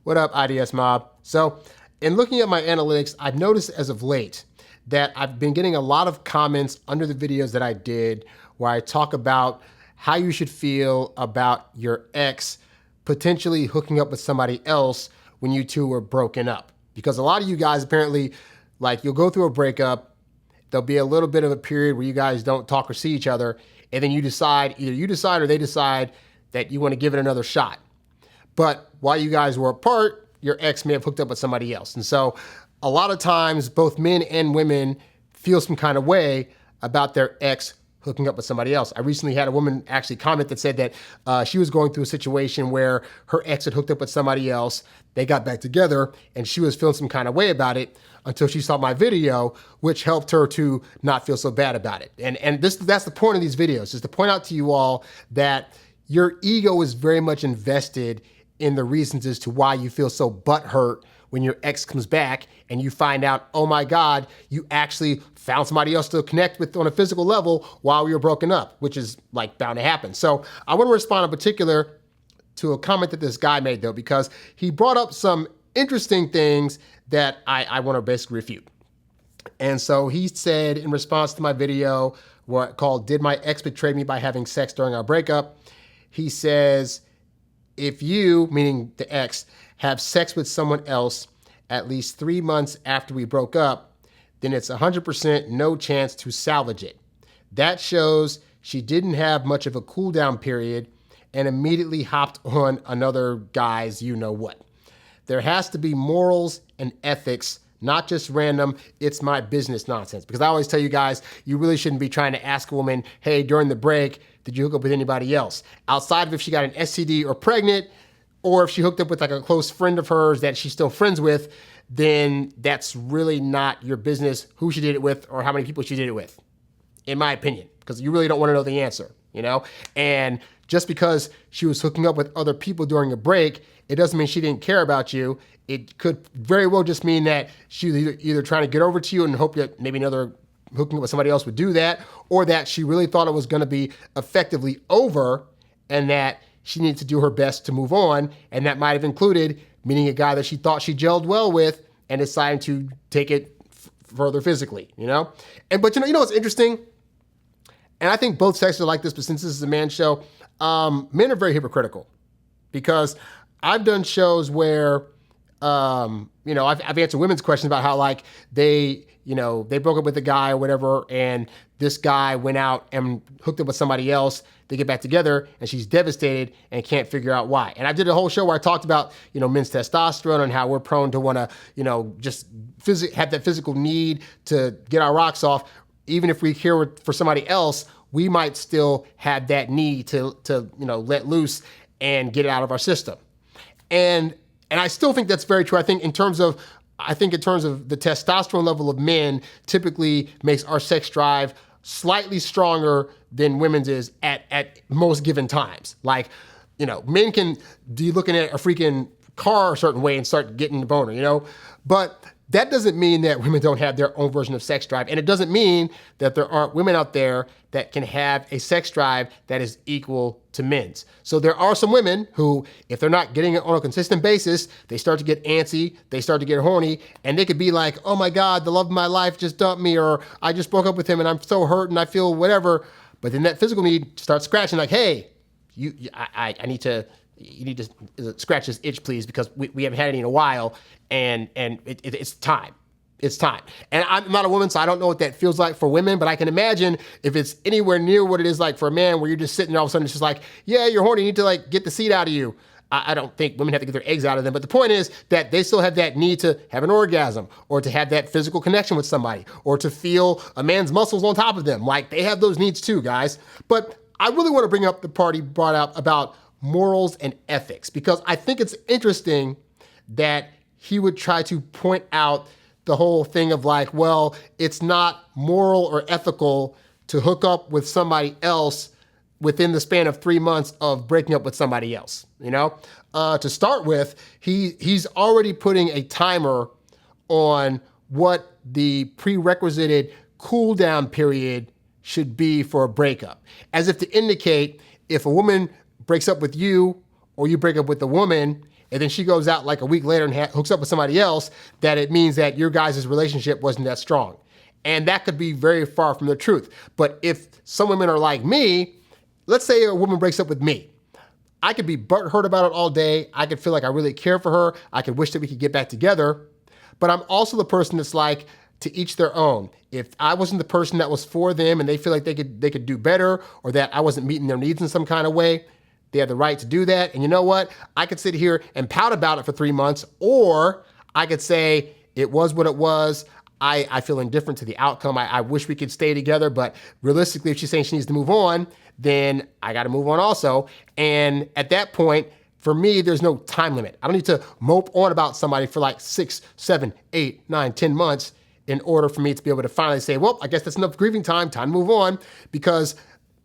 What up, IDS Mob? So, in looking at my analytics, I've noticed as of late that I've been getting a lot of comments under the videos that I did where I talk about how you should feel about your ex potentially hooking up with somebody else when you two were broken up. Because a lot of you guys apparently, like, you'll go through a breakup, there'll be a little bit of a period where you guys don't talk or see each other, and then you decide, either you decide or they decide that you want to give it another shot. But while you guys were apart, your ex may have hooked up with somebody else. And so a lot of times, both men and women feel some kind of way about their ex hooking up with somebody else. I recently had a woman actually comment that said that she was going through a situation where her ex had hooked up with somebody else. They got back together and she was feeling some kind of way about it until she saw my video, which helped her to not feel so bad about it. And that's the point of these videos, is to point out to you all that your ego is very much invested in the reasons as to why you feel so butthurt when your ex comes back and you find out, oh my God, you actually found somebody else to connect with on a physical level while we were broken up, which is like bound to happen. So I want to respond in particular to a comment that this guy made though, because he brought up some interesting things that I want to basically refute. And so he said in response to my video called "Did My Ex Betray Me by Having Sex During Our Breakup?" He says, if you, meaning the ex, have sex with someone else at least 3 months after we broke up, then it's 100% no chance to salvage it. That shows she didn't have much of a cool down period and immediately hopped on another guy's you-know-what. There has to be morals and ethics, not just random, it's my business nonsense. Because I always tell you guys, you really shouldn't be trying to ask a woman, hey, during the break, did you hook up with anybody else? Outside of if she got an STD or pregnant, or if she hooked up with like a close friend of hers that she's still friends with, then that's really not your business who she did it with or how many people she did it with, in my opinion, because you really don't want to know the answer, you know? And just because she was hooking up with other people during a break, it doesn't mean she didn't care about you. It could very well just mean that she was either trying to get over to you and hope that maybe another hooking up with somebody else would do that, or that she really thought it was going to be effectively over and that she needed to do her best to move on. And that might have included meeting a guy that she thought she gelled well with and deciding to take it further physically, you know? But you know what's interesting? And I think both sexes are like this, but since this is a man show, men are very hypocritical, because I've done shows where, I've answered women's questions about how like they broke up with a guy or whatever, and this guy went out and hooked up with somebody else. They get back together and she's devastated and can't figure out why. And I did a whole show where I talked about, men's testosterone and how we're prone to want to, just have that physical need to get our rocks off. Even if we care for somebody else, we might still have that need to let loose and get it out of our system. And I still think that's very true. I think in terms of the testosterone level of men typically makes our sex drive slightly stronger than women's is at most given times. Like, men can be looking at a freaking car a certain way and start getting the boner, but that doesn't mean that women don't have their own version of sex drive. And it doesn't mean that there aren't women out there that can have a sex drive that is equal to men's. So there are some women who, if they're not getting it on a consistent basis, they start to get antsy, they start to get horny, and they could be like, oh my God, the love of my life just dumped me, or I just broke up with him and I'm so hurt and I feel whatever. But then that physical need starts scratching like, hey, you need to scratch this itch, please, because we haven't had any in a while, and it's time. It's time. And I'm not a woman, so I don't know what that feels like for women, but I can imagine if it's anywhere near what it is like for a man, where you're just sitting there, all of a sudden it's just like, yeah, you're horny, you need to like get the seed out of you. I don't think women have to get their eggs out of them, but the point is that they still have that need to have an orgasm, or to have that physical connection with somebody, or to feel a man's muscles on top of them. Like, they have those needs too, guys. But I really want to bring up the part he brought up about morals and ethics, because I think it's interesting that he would try to point out the whole thing of like, well, it's not moral or ethical to hook up with somebody else within the span of 3 months of breaking up with somebody else. To start with, he's already putting a timer on what the prerequisited cool down period should be for a breakup, as if to indicate if a woman breaks up with you or you break up with a woman and then she goes out like a week later and hooks up with somebody else, that it means that your guys' relationship wasn't that strong. And that could be very far from the truth. But if some women are like me, let's say a woman breaks up with me. I could be butthurt about it all day. I could feel like I really care for her. I could wish that we could get back together. But I'm also the person that's like, to each their own. If I wasn't the person that was for them and they feel like they could do better, or that I wasn't meeting their needs in some kind of way, they have the right to do that. And you know what? I could sit here and pout about it for 3 months, or I could say it was what it was. I feel indifferent to the outcome. I wish we could stay together, but realistically, if she's saying she needs to move on, then I got to move on also. And at that point, for me, there's no time limit. I don't need to mope on about somebody for like 6, 7, 8, 9, 10 months in order for me to be able to finally say, well, I guess that's enough grieving time to move on. Because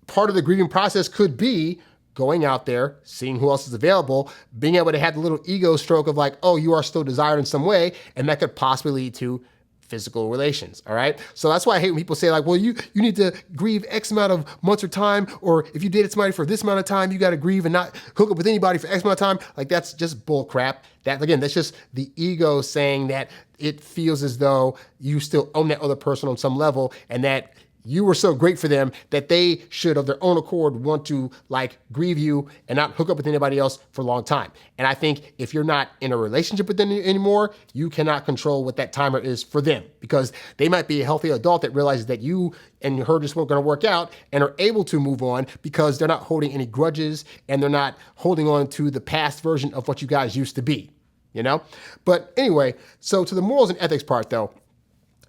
part of the grieving process could be going out there, seeing who else is available, being able to have the little ego stroke of like, oh, you are still desired in some way, and that could possibly lead to physical relations, all right? So that's why I hate when people say like, well, you need to grieve X amount of months or time, or if you dated somebody for this amount of time, you got to grieve and not hook up with anybody for X amount of time. Like, that's just bull crap. That, again, that's just the ego saying that it feels as though you still own that other person on some level, and that you were so great for them that they should, of their own accord, want to like grieve you and not hook up with anybody else for a long time. And I think if you're not in a relationship with them anymore, you cannot control what that timer is for them, because they might be a healthy adult that realizes that you and her just weren't going to work out and are able to move on because they're not holding any grudges and they're not holding on to the past version of what you guys used to be, you know? But anyway, so to the morals and ethics part though,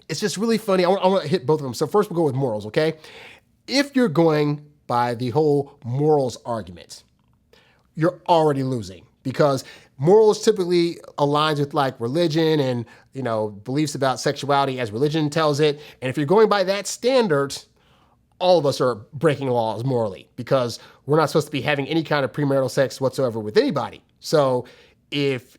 it's just really funny. I want to hit both of them. So first we'll go with morals, okay? If you're going by the whole morals argument, you're already losing, because morals typically aligns with like religion and, you know, beliefs about sexuality as religion tells it. And if you're going by that standard, all of us are breaking laws morally, because we're not supposed to be having any kind of premarital sex whatsoever with anybody. So if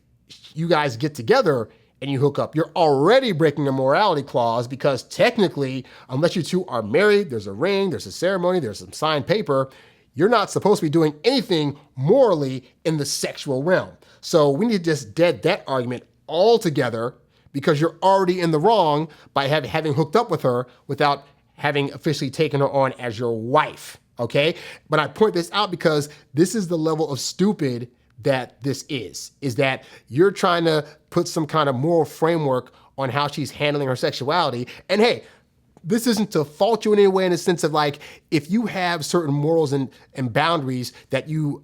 you guys get together and you hook up, you're already breaking a morality clause, because technically, unless you two are married, there's a ring, there's a ceremony, there's some signed paper, you're not supposed to be doing anything morally in the sexual realm. So we need to just dead that argument altogether, because you're already in the wrong by having hooked up with her without having officially taken her on as your wife, okay? But I point this out because this is the level of stupid that this is that you're trying to put some kind of moral framework on how she's handling her sexuality. And hey, this isn't to fault you in any way, in the sense of like, if you have certain morals and boundaries that you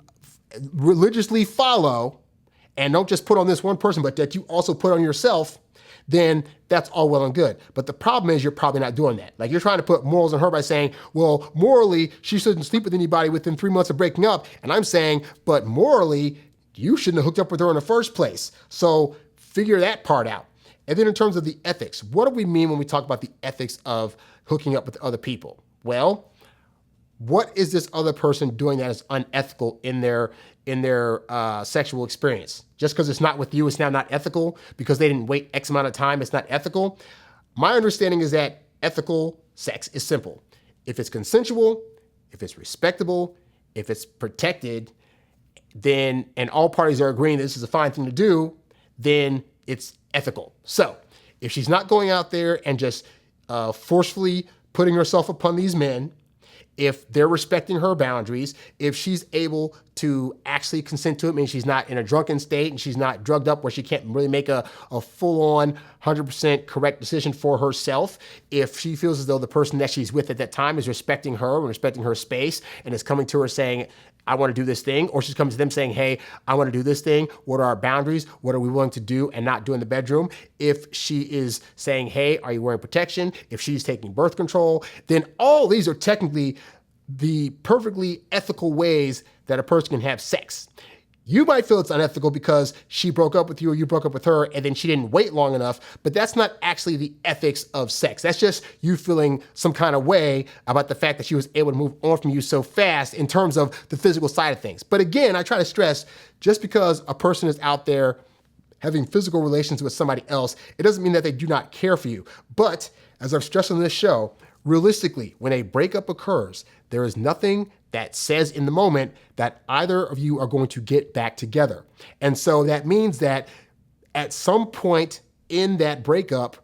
religiously follow and don't just put on this one person, but that you also put on yourself, then that's all well and good. But the problem is you're probably not doing that. Like, you're trying to put morals on her by saying, well, morally, she shouldn't sleep with anybody within 3 months of breaking up. And I'm saying, but morally, you shouldn't have hooked up with her in the first place. So figure that part out. And then in terms of the ethics, what do we mean when we talk about the ethics of hooking up with other people? Well, what is this other person doing that is unethical in their sexual experience? Just because it's not with you, it's now not ethical. Because they didn't wait X amount of time, it's not ethical. My understanding is that ethical sex is simple. If it's consensual, if it's respectable, if it's protected, then, and all parties are agreeing this is a fine thing to do, then it's ethical. So if she's not going out there and just forcefully putting herself upon these men, if they're respecting her boundaries, if she's able to actually consent to it, meaning she's not in a drunken state and she's not drugged up where she can't really make a full-on 100% correct decision for herself, if she feels as though the person that she's with at that time is respecting her and respecting her space and is coming to her saying, I want to do this thing, or she's coming to them saying, hey, I want to do this thing. What are our boundaries? What are we willing to do and not do in the bedroom? If she is saying, hey, are you wearing protection? If she's taking birth control, then all these are technically the perfectly ethical ways that a person can have sex. You might feel it's unethical because she broke up with you or you broke up with her and then she didn't wait long enough, but that's not actually the ethics of sex. That's just you feeling some kind of way about the fact that she was able to move on from you so fast in terms of the physical side of things. But again, I try to stress, just because a person is out there having physical relations with somebody else, it doesn't mean that they do not care for you. But as I've stressed on this show, realistically, when a breakup occurs, there is nothing that says in the moment that either of you are going to get back together. And so that means that at some point in that breakup,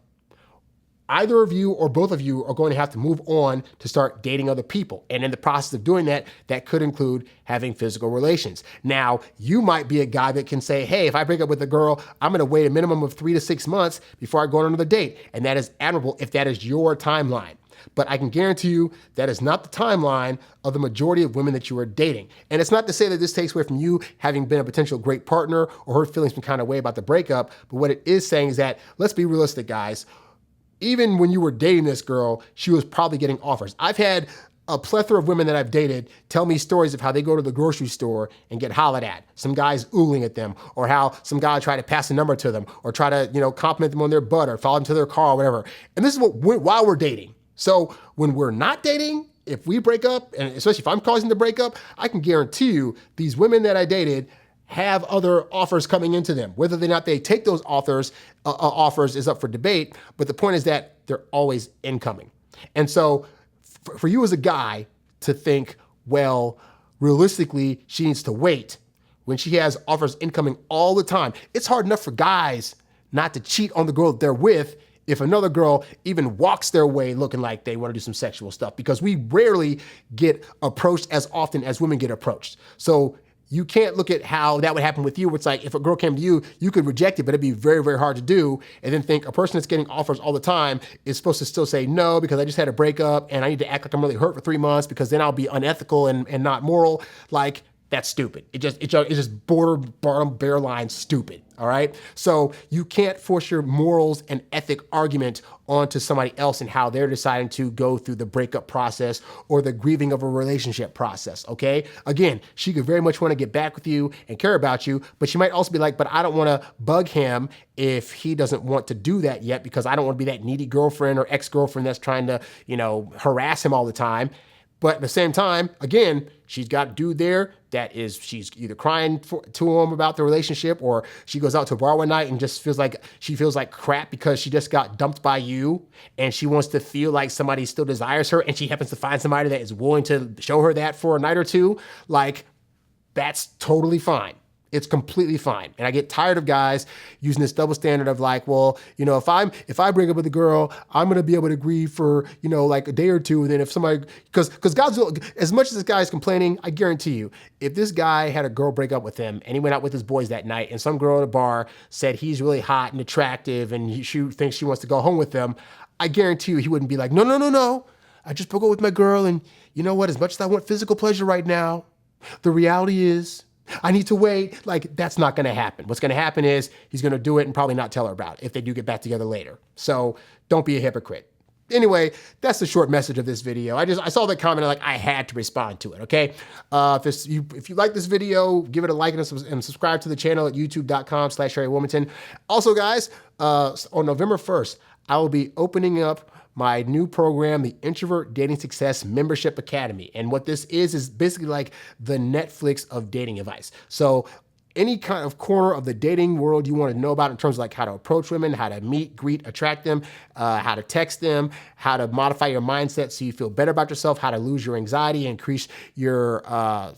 either of you or both of you are going to have to move on to start dating other people. And in the process of doing that, that could include having physical relations. Now, you might be a guy that can say, hey, if I break up with a girl, I'm going to wait a minimum of 3 to 6 months before I go on another date. And that is admirable if that is your timeline. But I can guarantee you that is not the timeline of the majority of women that you are dating. And it's not to say that this takes away from you having been a potential great partner or hurt feelings some kind of way about the breakup. But what it is saying is that, let's be realistic, guys. Even when you were dating this girl, she was probably getting offers. I've had a plethora of women that I've dated tell me stories of how they go to the grocery store and get hollered at. Some guys ooling at them, or how some guy tried to pass a number to them, or try to, compliment them on their butt, or follow them to their car, or whatever. And this is while we're dating. So when we're not dating, if we break up, and especially if I'm causing the breakup, I can guarantee you these women that I dated have other offers coming into them. Whether or not they take those offers is up for debate, but the point is that they're always incoming. And so for you as a guy to think, well, realistically, she needs to wait when she has offers incoming all the time. It's hard enough for guys not to cheat on the girl that they're with if another girl even walks their way looking like they want to do some sexual stuff, because we rarely get approached as often as women get approached. So you can't look at how that would happen with you. It's like if a girl came to you, you could reject it, but it'd be very, very hard to do. And then think a person that's getting offers all the time is supposed to still say no because I just had a breakup and I need to act like I'm really hurt for 3 months because then I'll be unethical and not moral. Like, that's stupid. It's just bottom bare line stupid. All right. So you can't force your morals and ethic argument onto somebody else and how they're deciding to go through the breakup process or the grieving of a relationship process. Okay. Again, she could very much want to get back with you and care about you, but she might also be like, but I don't want to bug him if he doesn't want to do that yet because I don't want to be that needy girlfriend or ex-girlfriend that's trying to, harass him all the time. But at the same time, again, she's got a dude there she's either crying to him about the relationship, or she goes out to a bar one night and just feels like crap because she just got dumped by you and she wants to feel like somebody still desires her and she happens to find somebody that is willing to show her that for a night or two. Like, that's totally fine. It's completely fine. And I get tired of guys using this double standard of like, well, if I break up with a girl, I'm going to be able to grieve for, like a day or two. And then if somebody, because guys, as much as this guy is complaining, I guarantee you, if this guy had a girl break up with him and he went out with his boys that night and some girl at a bar said he's really hot and attractive and she thinks she wants to go home with them, I guarantee you he wouldn't be like, no. I just broke up with my girl. And you know what? As much as I want physical pleasure right now, the reality is, I need to wait. Like, that's not going to happen. What's going to happen is he's going to do it and probably not tell her about it if they do get back together later. So don't be a hypocrite. Anyway, that's the short message of this video. I saw that comment and I had to respond to it. Okay. If you like this video, give it a like and subscribe to the channel at youtube.com/HarryWilmington. Also, guys, on November 1st, I will be opening up my new program, the Introvert Dating Success Membership Academy. And what this is basically like the Netflix of dating advice. So any kind of corner of the dating world you want to know about in terms of like how to approach women, how to meet, greet, attract them, how to text them, how to modify your mindset so you feel better about yourself, how to lose your anxiety, increase your how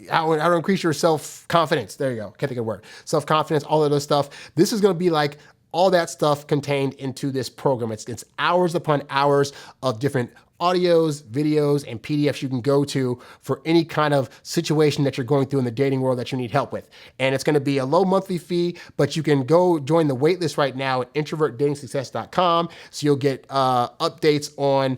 to increase your self-confidence. There you go. Can't think of a word. Self-confidence, all of those stuff. This is going to be like all that stuff contained into this program. It's hours upon hours of different audios, videos, and PDFs you can go to for any kind of situation that you're going through in the dating world that you need help with. And it's going to be a low monthly fee, but you can go join the waitlist right now at introvertdatingsuccess.com. So you'll get updates on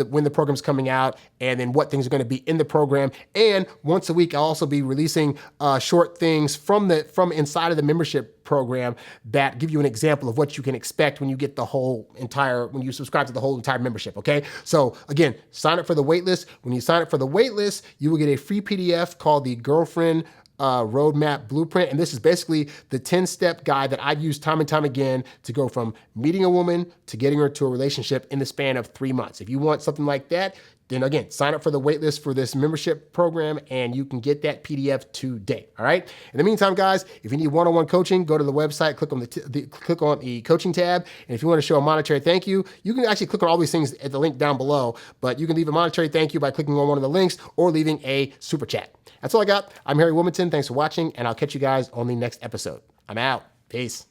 when the program's coming out and then what things are going to be in the program. And once a week, I'll also be releasing short things from inside of the membership program that give you an example of what you can expect when you get when you subscribe to the whole entire membership. Okay. So again, sign up for the waitlist. When you sign up for the waitlist, you will get a free PDF called the Girlfriend Roadmap Blueprint. And this is basically the 10-step guide that I've used time and time again to go from meeting a woman to getting her to a relationship in the span of 3 months. If you want something like that, then again, sign up for the waitlist for this membership program and you can get that PDF today. All right. In the meantime, guys, if you need one-on-one coaching, go to the website, click on the coaching tab. And if you want to show a monetary thank you, you can actually click on all these things at the link down below, but you can leave a monetary thank you by clicking on one of the links or leaving a super chat. That's all I got. I'm Harry Wilmington. Thanks for watching, and I'll catch you guys on the next episode. I'm out. Peace.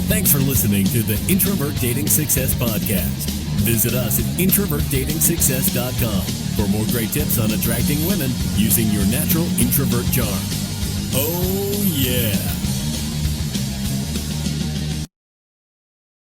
Thanks for listening to the Introvert Dating Success Podcast. Visit us at introvertdatingsuccess.com for more great tips on attracting women using your natural introvert charm.